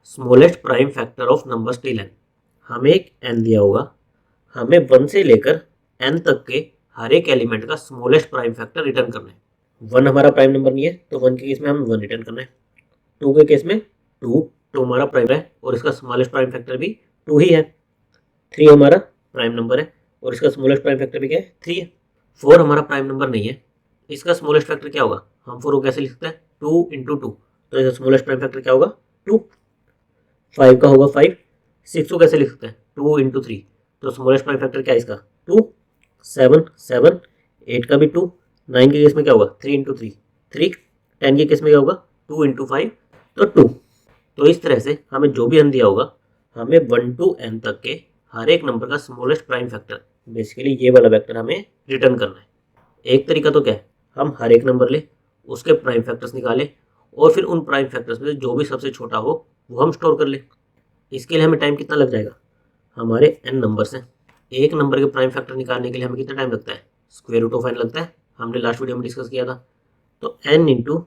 Smallest prime factor of number till n। हमें एक n दिया होगा, हमें 1 से लेकर n तक के हर एक एलिमेंट का स्मॉलेस्ट प्राइम फैक्टर रिटर्न करना है। 1 हमारा प्राइम नंबर नहीं है तो 1 के केस में हमें 1 रिटर्न करना है। 2 के केस में 2 हमारा प्राइम है और इसका स्मॉलेस्ट प्राइम फैक्टर भी 2 ही है। 3 हमारा प्राइम नंबर है और इसका स्मॉलेस्ट प्राइम फैक्टर भी क्या है, 3 है। 4 हमारा प्राइम नंबर नहीं है, इसका स्मॉलेस्ट फैक्टर क्या होगा, हम 4 को कैसे लिख सकते हैं, 2 × 2, तो इसका स्मॉलेस्ट प्राइम फैक्टर क्या होगा, 2। 5 का होगा 5, 6 को कैसे लिख सकते हैं, 2 × 3, तो स्मॉलेस्ट प्राइम फैक्टर क्या है इसका, 2। 7 7, 8 का भी 2, 9 के केस में क्या होगा, 3 × 3 3, 10 के केस में क्या होगा, 2 × 5 तो 2। तो इस तरह से हमें जो भी n दिया होगा, हमें 1 to n तक के हर एक नंबर का स्मॉलेस्ट प्राइम फैक्टर, बेसिकली ये वाला वेक्टर हमें रिटर्न करना है। एक तरीका तो क्या है, हम हर एक नंबर ले, उसके प्राइम फैक्टर्स निकालें और फिर उन प्राइम फैक्टर्स में जो भी सबसे छोटा हो वो हम स्टोर कर लें। इसके लिए हमें टाइम कितना लग जाएगा, हमारे n नंबर्स हैं, एक नंबर के प्राइम फैक्टर निकालने के लिए हमें कितना टाइम लगता है, स्क्वायर रूट ऑफ n लगता है, हमने लास्ट वीडियो में डिस्कस किया था। तो n ×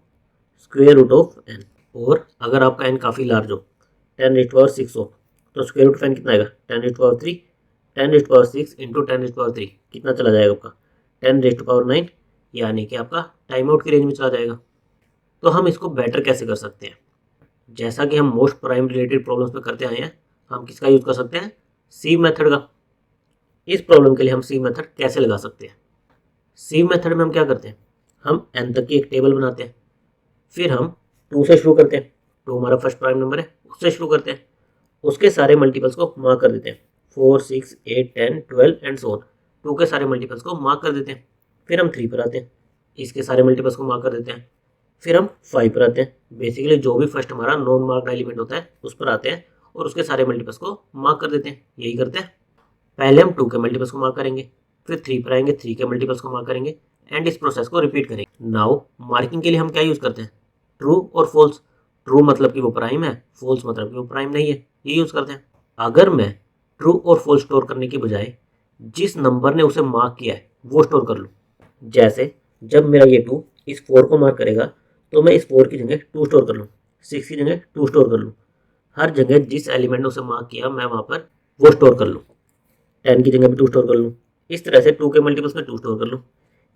square root of n, और अगर आपका n काफ़ी लार्ज हो, 10⁻6 हो, तो स्क्वायर रूट ऑफ n कितना आएगा, 10⁻3, 10⁻6 × 10⁻3 कितना चला जाएगा आपका, 10�9, यानी कि आपका टाइम आउट की रेंज में चला जाएगा। तो हम इसको बेटर कैसे कर सकते हैं, जैसा कि हम मोस्ट प्राइम रिलेटेड प्रॉब्लम्स में करते आए हैं, हम किसका यूज़ कर सकते हैं, सीव मेथड का। इस प्रॉब्लम के लिए हम सीव मेथड कैसे लगा सकते हैं। सीव मेथड में हम क्या करते हैं, हम n तक की एक टेबल बनाते हैं, फिर हम 2 से शुरू करते हैं, 2 हमारा फर्स्ट प्राइम नंबर है, उससे शुरू करते हैं, उसके सारे मल्टीपल्स को मार्क कर देते हैं, 4 6 8 10 12 एंड सो ऑन। 2 के सारे मल्टीपल्स को मार्क कर देते हैं, फिर हम 3 पर आते हैं, इसके सारे मल्टीपल्स को मार्क कर देते हैं, फिर हम 5 पर आते हैं, बेसिकली जो भी फर्स्ट हमारा नॉन मार्क्ड एलिमेंट होता है उस पर आते हैं और उसके सारे मल्टीपल्स को मार्क कर देते हैं। यही करते हैं, पहले हम 2 के मल्टीपल्स को मार्क करेंगे, फिर 3 पर आएंगे, 3 के मल्टीपल्स को मार्क करेंगे एंड इस प्रोसेस को रिपीट करेंगे। नाउ मार्किंग के लिए हम क्या यूज़ करते हैं, ट्रू और फॉल्स। ट्रू मतलब कि वो प्राइम है, फॉल्स मतलब कि वो प्राइम नहीं है, ये यूज़ करते हैं। अगर मैं ट्रू और फॉल्स स्टोर करने की बजाय जिस नंबर ने उसे मार्क किया है वो स्टोर कर लूँ, जैसे जब मेरा ये 2 इस 4 को मार्क करेगा तो मैं इस 4 की जगह 2 स्टोर कर लूँ, 6 की जगह 2 स्टोर कर लूँ, हर जगह जिस एलिमेंट ने उसे मार्क किया मैं वहाँ पर वो स्टोर कर लूँ, 10 की जगह भी 2 स्टोर कर लूँ। इस तरह से 2 के मल्टीपल्स में 2 स्टोर कर लूँ।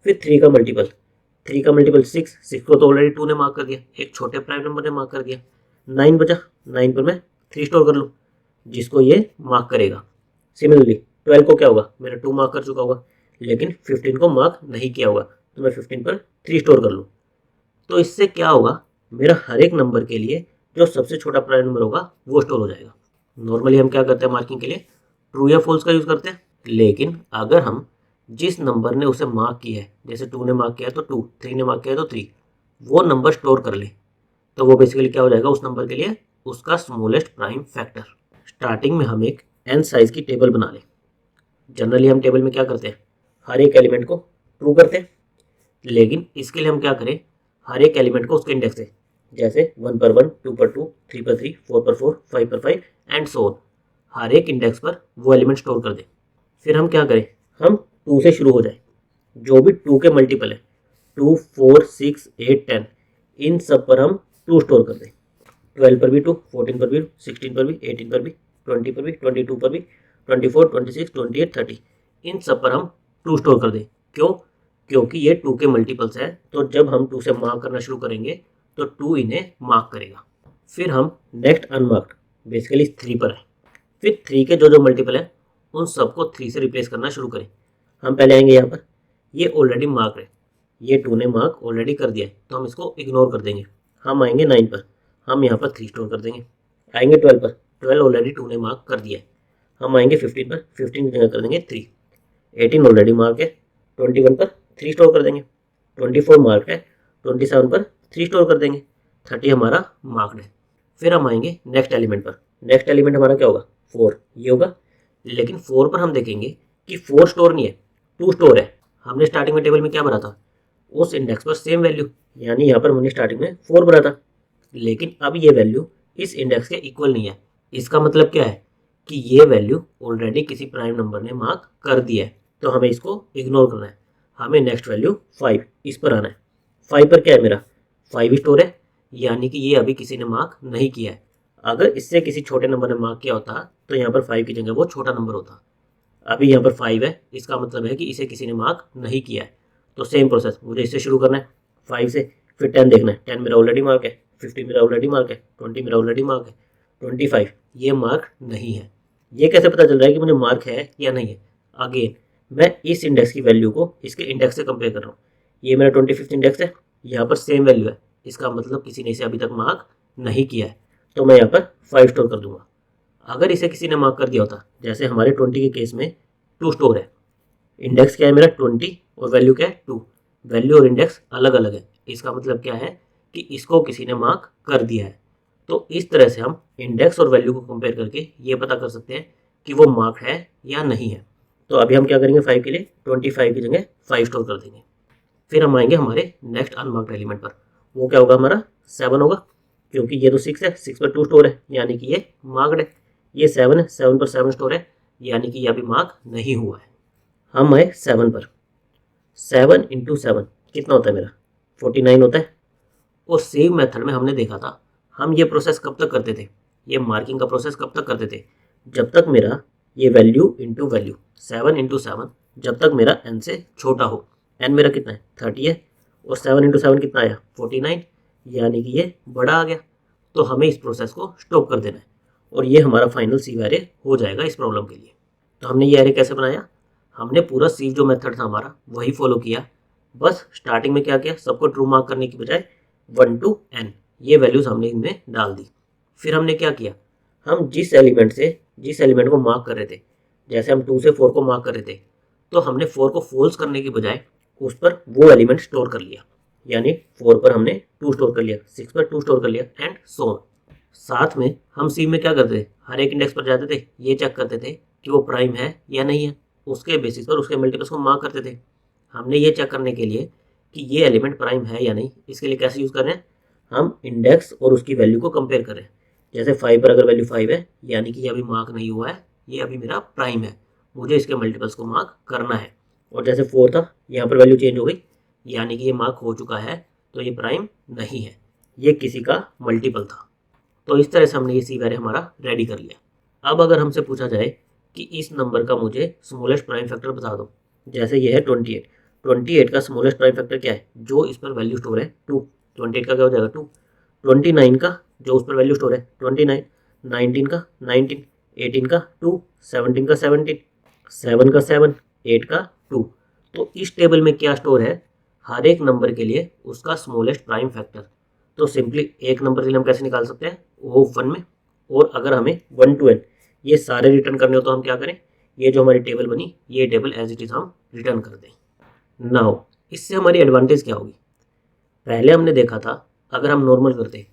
फिर 3 का मल्टीपल, 6 को तो ऑलरेडी 2 ने मार्क कर दिया, एक छोटे प्राइम नंबर ने मार्क कर दिया। 9 बचा, 9 पर मैं 3 स्टोर कर लूँ जिसको ये मार्क करेगा। सिमिलरली 12 को क्या होगा, मैंने 2 मार्क कर चुका होगा, लेकिन 15 को मार्क नहीं किया होगा तो मैं 15 पर 3 स्टोर कर लूँ। तो इससे क्या होगा, मेरा हर एक नंबर के लिए जो सबसे छोटा प्राइम नंबर होगा वो स्टोर हो जाएगा। नॉर्मली हम क्या करते हैं मार्किंग के लिए, ट्रू या फॉल्स का यूज़ करते हैं, लेकिन अगर हम जिस नंबर ने उसे मार्क किया है, जैसे 2 ने मार्क किया है तो 2, 3 ने मार्क किया है तो 3, वो नंबर स्टोर कर ले, तो वो बेसिकली क्या हो जाएगा उस नंबर के लिए, उसका स्मॉलेस्ट प्राइम फैक्टर। स्टार्टिंग में हम एक n साइज की टेबल बना लें। जनरली हम टेबल में क्या करते हैं, हर एक एलिमेंट को ट्रू करते हैं, लेकिन इसके लिए हम क्या करें, हर एक एलिमेंट को उसके इंडेक्स से, जैसे 1 पर 1, 2 पर 2, 3 पर 3, 4 पर 4, 5 पर 5 एंड सो ऑन, हर एक इंडेक्स पर वो एलिमेंट स्टोर कर दें। फिर हम क्या करें, हम 2 से शुरू हो जाए, जो भी 2 के मल्टीपल है, 2 4 6 8 10, इन सब पर हम 2 स्टोर कर दें। 12 पर भी 2, 14 पर भी 2, 16 पर भी, 18 पर भी, 20 पर भी, 22 पर भी, 24 26 28 30, इन सब पर हम 2 स्टोर कर दें। क्यों, क्योंकि ये 2 के मल्टीपल्स है, तो जब हम 2 से मार्क करना शुरू करेंगे तो 2 इन्हें मार्क करेगा। फिर हम नेक्स्ट अनमार्क्ड, बेसिकली 3 पर है, फिर 3 के जो मल्टीपल है उन सबको 3 से रिप्लेस करना शुरू करें। हम पहले आएंगे यहाँ पर, ये ऑलरेडी मार्क है, ये 2 ने मार्क ऑलरेडी कर दिया है तो हम इसको इग्नोर कर देंगे। हम आएंगे 9 पर, हम यहाँ पर 3 स्टोर कर देंगे। आएंगे 12 पर, 12 ऑलरेडी 2 ने मार्क कर दिया है, हम आएंगे 15 पर, 15 की जगह कर देंगे 3। 18 ऑलरेडी मार्क है, 21 पर 3 स्टोर कर देंगे। 24 मार्क है, 27 पर 3 स्टोर कर देंगे। 30 हमारा मार्क्ड है। फिर हम आएंगे नेक्स्ट एलिमेंट पर, नेक्स्ट एलिमेंट हमारा क्या होगा, 4, ये होगा, लेकिन 4 पर हम देखेंगे कि 4 स्टोर नहीं है, 2 स्टोर है। हमने स्टार्टिंग में टेबल में क्या भरा था, उस इंडेक्स पर सेम वैल्यू, यानी यहाँ पर हमने स्टार्टिंग में 4 भरा था, लेकिन अब ये वैल्यू इस इंडेक्स के इक्वल नहीं है। इसका मतलब क्या है कि ये वैल्यू ऑलरेडी किसी प्राइम नंबर ने मार्क कर दिया है, तो हमें इसको इग्नोर करना है। हमें नेक्स्ट वैल्यू 5, इस पर आना है। 5 पर क्या है, मेरा 5 स्टोर है, यानी कि ये अभी किसी ने मार्क नहीं किया है। अगर इससे किसी छोटे नंबर ने मार्क किया होता तो यहाँ पर 5 की जगह वो छोटा नंबर होता। अभी यहाँ पर 5 है, इसका मतलब है कि इसे किसी ने मार्क नहीं किया है। तो सेम प्रोसेस मुझे इससे शुरू करना है 5 से, फिर 10 देखना है, 10 मेरा ऑलरेडी मार्क है, 50 मेरा ऑलरेडी मार्क है, 20 मेरा ऑलरेडी मार्क है, 25 ये मार्क नहीं है। ये कैसे पता चल रहा है कि मुझे मार्क है या नहीं है? अगेन मैं इस इंडेक्स की वैल्यू को इसके इंडेक्स से कंपेयर कर रहा हूँ। ये मेरा 25 इंडेक्स है, यहाँ पर सेम वैल्यू है, इसका मतलब किसी ने इसे अभी तक मार्क नहीं किया है, तो मैं यहाँ पर 5 स्टोर कर दूंगा। अगर इसे किसी ने मार्क कर दिया होता, जैसे हमारे 20 के केस में 2 स्टोर है, इंडेक्स क्या है मेरा 20 और वैल्यू क्या है 2, वैल्यू और इंडेक्स अलग अलग है, इसका मतलब क्या है कि इसको किसी ने मार्क कर दिया है। तो इस तरह से हम इंडेक्स और वैल्यू को कंपेयर करके ये पता कर सकते हैं कि वो मार्क है या नहीं है। तो अभी हम क्या करेंगे 5 के लिए 25 की जगह 5 स्टोर कर देंगे। फिर हम आएंगे हमारे नेक्स्ट अनमार्क्ड एलिमेंट पर, वो क्या होगा हमारा 7 होगा, क्योंकि ये तो 6 है, 6 पर 2 स्टोर है यानी कि ये मार्क्ड है। ये 7 है, 7 पर 7 स्टोर है यानी कि ये अभी मार्क नहीं हुआ है। हम आए 7 पर, 7 इंटू 7 कितना होता है मेरा 49 होता है। और सेम मेथड में हमने देखा था, हम ये प्रोसेस कब तक करते थे, ये मार्किंग का प्रोसेस कब तक करते थे, जब तक मेरा ये वैल्यू इंटू वैल्यू 7 इंटू 7 जब तक मेरा n से छोटा हो। n मेरा कितना है 30 है और 7 इंटू 7 कितना आया 49 यानी कि ये बड़ा आ गया। तो हमें इस प्रोसेस को स्टॉप कर देना है और ये हमारा फाइनल सीव एरे हो जाएगा इस प्रॉब्लम के लिए। तो हमने ये एरे कैसे बनाया, हमने पूरा सीव जो मेथड था हमारा वही फॉलो किया, बस स्टार्टिंग में क्या किया, सबको ट्रू मार्क करने की बजाय 1 to n ये वैल्यूज हमने इनमें डाल दी। फिर हमने क्या किया, हम जिस एलिमेंट को मार्क कर रहे थे, जैसे हम 2 से 4 को मार्क कर रहे थे, तो हमने 4 को फॉल्स करने की बजाय उस पर वो एलिमेंट स्टोर कर लिया, यानी 4 पर हमने 2 स्टोर कर लिया, 6 पर 2 स्टोर कर लिया एंड सो ऑन। साथ में हम सी में क्या करते थे, हर एक इंडेक्स पर जाते थे, ये चेक करते थे कि वो प्राइम है या नहीं है, उसके बेसिस पर उसके मल्टीपल्स को मार्क करते थे। हमने ये चेक करने के लिए कि ये एलिमेंट प्राइम है या नहीं, इसके लिए कैसे यूज़ कर रहे हैं, हम इंडेक्स और उसकी वैल्यू को कंपेयर कर रहे हैं। जैसे 5 पर अगर वैल्यू 5 है यानी कि ये अभी मार्क नहीं हुआ है, ये अभी मेरा प्राइम है, मुझे इसके मल्टीपल्स को मार्क करना है। और जैसे 4 था, यहाँ पर वैल्यू चेंज हो गई यानी कि ये मार्क हो चुका है, तो ये प्राइम नहीं है, ये किसी का मल्टीपल था। तो इस तरह से हमने ये सी वैल्यू हमारा रेडी कर लिया। अब अगर हमसे पूछा जाए कि इस नंबर का मुझे स्मॉलेस्ट प्राइम फैक्टर बता दो, जैसे ये है 28 का स्मॉलेस्ट प्राइम फैक्टर क्या है, जो इस पर वैल्यू स्टोर है 2, 28 का क्या हो जाएगा 2, 29 का जो उस पर वैल्यू स्टोर है 29, 19 का 19, 18 का 2, 17 का 17, 7 का 7, 8 का 2। तो इस टेबल में क्या स्टोर है, हर एक नंबर के लिए उसका स्मॉलेस्ट प्राइम फैक्टर। तो सिंपली एक नंबर के लिए हम कैसे निकाल सकते हैं, वो 1 में, और अगर हमें 1 to n ये सारे रिटर्न करने हो तो हम क्या करें, ये जो हमारी टेबल बनी ये टेबल एज इट इज़ हम रिटर्न कर दें। नाउ इससे हमारी एडवांटेज क्या होगी, पहले हमने देखा था अगर हम नॉर्मल करते,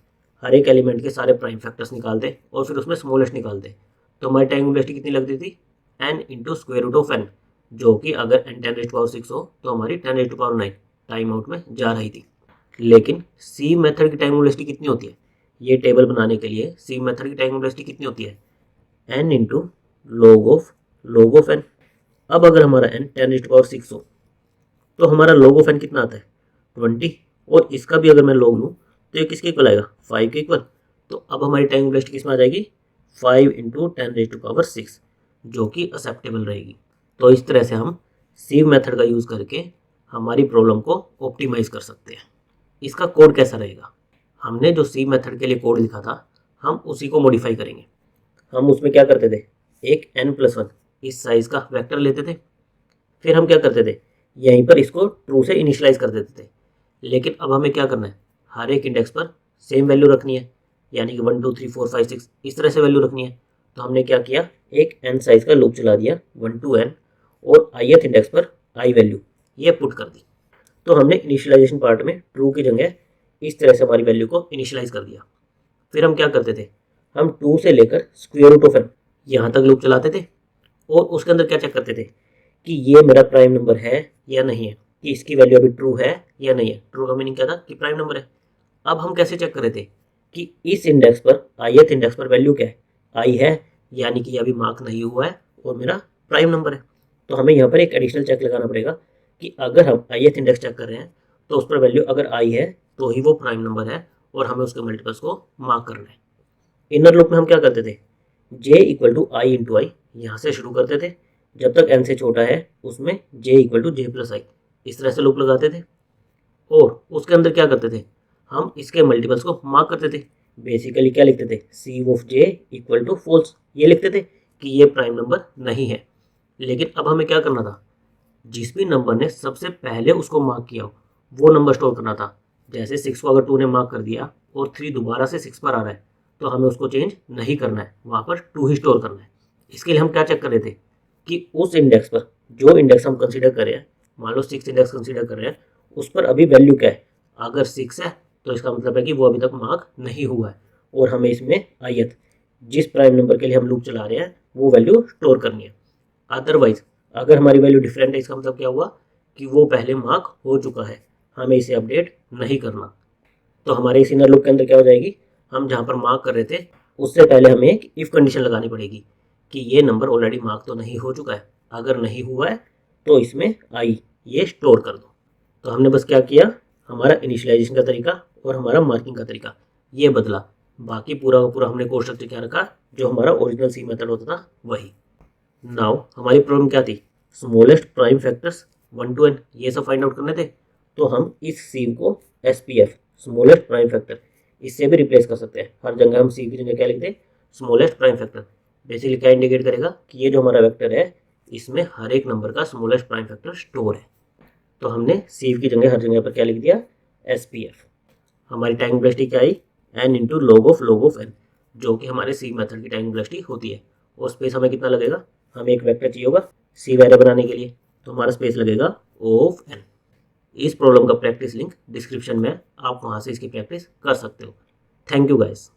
हर एक एलिमेंट के सारे प्राइम फैक्टर्स निकालते और फिर उसमें स्मॉलेस्ट निकालते, तो हमारी टाइम वेस्टिंग कितनी लगती थी n into square root of n, जो कि अगर n 10⁻6 हो तो हमारी 10⁻9 टाइम आउट में जा रही थी। लेकिन सी मेथड की टाइम वेस्टिंग कितनी होती है, ये टेबल बनाने के लिए सी मेथड की टाइम वेस्टिंग कितनी होती है, n into log of n। अब अगर हमारा n 10⁻6 हो तो हमारा log ऑफ n कितना आता है 20, और इसका भी अगर मैं log लूँ तो ये किसके इक्वल आएगा 5 के इक्वल। तो अब हमारी टाइम वेस्ट किस में आ जाएगी 5 इंटू 10⁻6, जो कि एक्सेप्टेबल रहेगी। तो इस तरह से हम सीव मेथड का यूज़ करके हमारी प्रॉब्लम को ऑप्टिमाइज कर सकते हैं। इसका कोड कैसा रहेगा, हमने जो सीव मेथड के लिए कोड लिखा था हम उसी को मॉडिफाई करेंगे। हम उसमें क्या करते थे, एक n+1 इस साइज़ का वेक्टर लेते थे, फिर हम क्या करते थे यहीं पर इसको ट्रू से इनिशियलाइज कर देते थे। लेकिन अब हमें क्या करना है, हर एक इंडेक्स पर सेम वैल्यू रखनी है, यानी कि 1 2 3 4 5 6 इस तरह से वैल्यू रखनी है। तो हमने क्या किया, एक n साइज का लूप चला दिया 1 to n, और ith इंडेक्स पर i वैल्यू ये पुट कर दी। तो हमने इनिशियलाइजेशन पार्ट में ट्रू की जगह इस तरह से हमारी वैल्यू को इनिशियलाइज कर दिया। फिर हम क्या करते थे, हम 2 से लेकर स्क्वायर रूट ऑफ n यहाँ तक लूप चलाते थे, और उसके अंदर क्या चेक करते थे कि ये मेरा प्राइम नंबर है या नहीं है, कि इसकी वैल्यू अभी ट्रू है या नहीं है। ट्रू का मीनिंग क्या था कि प्राइम नंबर है। अब हम कैसे चेक कर रहे थे कि इस इंडेक्स पर ith इंडेक्स पर वैल्यू क्या है, आई है, यानी कि अभी मार्क नहीं हुआ है और मेरा प्राइम नंबर है। तो हमें यहाँ पर एक एडिशनल चेक लगाना पड़ेगा कि अगर हम ith इंडेक्स चेक कर रहे हैं तो उस पर वैल्यू अगर आई है तो ही वो प्राइम नंबर है और हमें उसके मल्टीपल्स को मार्क करना है। इनर लूप में हम क्या करते थे, j equal to i into i यहाँ से शुरू करते थे, जब तक n से छोटा है उसमें j equal to j plus i, इस तरह से लूप लगाते थे। और उसके अंदर क्या करते थे, हम इसके मल्टीपल्स को मार्क करते थे। बेसिकली क्या लिखते थे, c of j equal to false, ये लिखते थे कि ये प्राइम नंबर नहीं है। लेकिन अब हमें क्या करना था, जिस भी नंबर ने सबसे पहले उसको मार्क किया हो वो नंबर स्टोर करना था। जैसे 6 को अगर 2 ने मार्क कर दिया और 3 दोबारा से 6 पर आ रहा है तो हमें उसको चेंज नहीं करना है, वहाँ पर 2 ही स्टोर करना है। इसके लिए हम क्या चेक कर रहे थे कि उस इंडेक्स पर, जो इंडेक्स हम कंसीडर कर रहे हैं, मान लो 6 इंडेक्स कंसीडर कर रहे हैं, उस पर अभी वैल्यू क्या है। अगर 6 है तो इसका मतलब है कि वो अभी तक मार्क नहीं हुआ है और हमें इसमें ith जिस प्राइम नंबर के लिए हम लूप चला रहे हैं वो वैल्यू स्टोर करनी है। अदरवाइज अगर हमारी वैल्यू डिफरेंट है, इसका मतलब क्या हुआ कि वो पहले मार्क हो चुका है, हमें इसे अपडेट नहीं करना। तो हमारे इस इनर लूप के अंदर क्या हो जाएगी, हम जहाँ पर मार्क कर रहे थे उससे पहले हमें एक इफ कंडीशन लगानी पड़ेगी कि ये नंबर ऑलरेडी मार्क तो नहीं हो चुका है, अगर नहीं हुआ है तो इसमें आई ये स्टोर कर दो। तो हमने बस क्या किया, हमारा इनिशियलाइजेशन का तरीका और हमारा मार्किंग का तरीका ये बदला, बाकी पूरा का पूरा हमने कोड स्ट्रक्चर क्या रखा, जो हमारा ओरिजिनल सी मेथड होता था वही। नाउ हमारी प्रॉब्लम क्या थी, smallest prime factors 1 to n ये सब फाइंड आउट करने थे। तो हम इस सीव को SPF स्मॉलेस्ट प्राइम फैक्टर इससे भी रिप्लेस कर सकते हैं। हर जगह हम सीव की जगह क्या लिखते हैं, स्मॉलेस्ट प्राइम फैक्टर। बेसिकली क्या इंडिकेट करेगा कि ये जो हमारा वेक्टर है इसमें हर एक नंबर का स्मॉलेस्ट प्राइम फैक्टर स्टोर है। तो हमने सीव की जगह हर जगह पर क्या लिख दिया, SPF। हमारी टाइम वेलोसिटी क्या आई, n into log of n, जो कि हमारे सी मेथड की टाइम वेलोसिटी होती है। और स्पेस हमें कितना लगेगा, हमें एक वेक्टर चाहिए होगा सी वैरे बनाने के लिए, तो हमारा स्पेस लगेगा ऑफ n। इस प्रॉब्लम का प्रैक्टिस लिंक डिस्क्रिप्शन में, आप वहाँ से इसकी प्रैक्टिस कर सकते हो। Thank you guys.